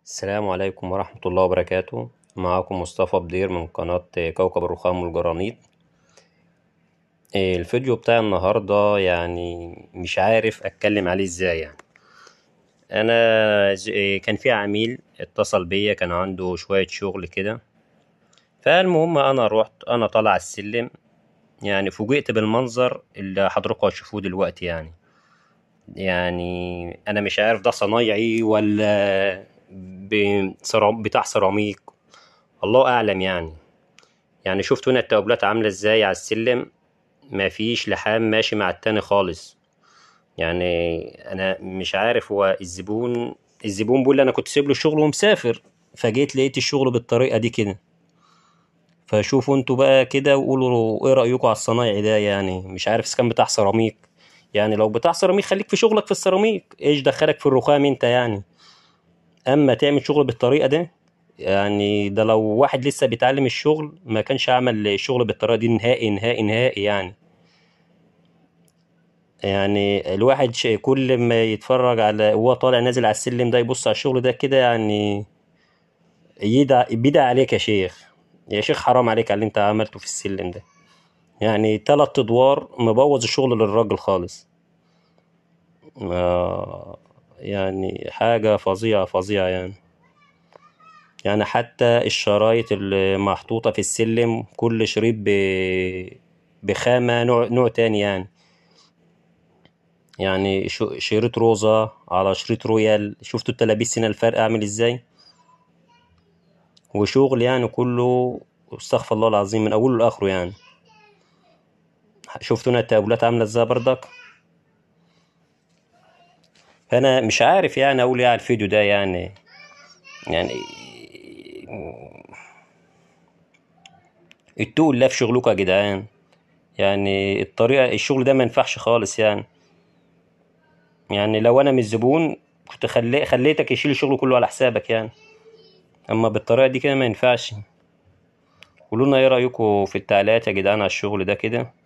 السلام عليكم ورحمة الله وبركاته. معكم مصطفى بدير من قناة كوكب الرخام والجرانيط. الفيديو بتاع النهاردة يعني مش عارف أتكلم عليه إزاي. يعني أنا كان في عميل اتصل بيا، كان عنده شوية شغل كده. فالمهم أنا روحت، أنا طالع السلم، يعني فوجئت بالمنظر اللي حضراتكم هتشوفوه دلوقتي. يعني أنا مش عارف ده صنايعي ولا بتاع سيراميك، الله أعلم. يعني شفت هنا التوابلات عاملة ازاي على السلم، مفيش لحام ماشي مع التاني خالص. يعني انا مش عارف، هو الزبون بيقول لي انا كنت سايب له الشغل ومسافر، فجيت لقيت الشغل بالطريقة دي كده. فشوفوا انتوا بقى كده وقولوا ايه رأيكم على الصنايعي ده. يعني مش عارف اذا كان بتاع سيراميك، يعني لو بتاع سيراميك خليك في شغلك في السيراميك، ايش دخلك في الرخام انت يعني؟ اما تعمل شغل بالطريقة ده، يعني ده لو واحد لسه بيتعلم الشغل ما كانش عمل الشغل بالطريقة دي نهائي نهائي نهائي. يعني الواحد كل ما يتفرج على وهو طالع نازل على السلم ده، يبص على الشغل ده كده، يعني بيدعي عليك يا شيخ. يا شيخ حرام عليك على اللي انت عملته في السلم ده. يعني 3 ادوار مبوظ الشغل للراجل خالص. يعني حاجة فظيعة فظيعة يعني حتى الشرايط اللي محطوطة في السلم، كل شريط بخامة نوع تاني يعني شريط روزة على شريط رويال. شفتوا التلابيس هنا الفرق عامل ازاي؟ وشغل يعني كله استغفر الله العظيم من اوله لاخره شفتوا هنا التقابلات عاملة ازاي برضك. فانا مش عارف يعني اقول ايه على الفيديو ده يعني اتقوا الله في شغلكم يا جدعان. يعني الطريقة الشغل ده ما ينفعش خالص يعني لو انا مش زبون كنت خليتك يشيل الشغل كله على حسابك اما بالطريقة دي كده ما ينفعش. قولوا لنا ايه رأيكم في التعليقات يا جدعان على الشغل ده كده.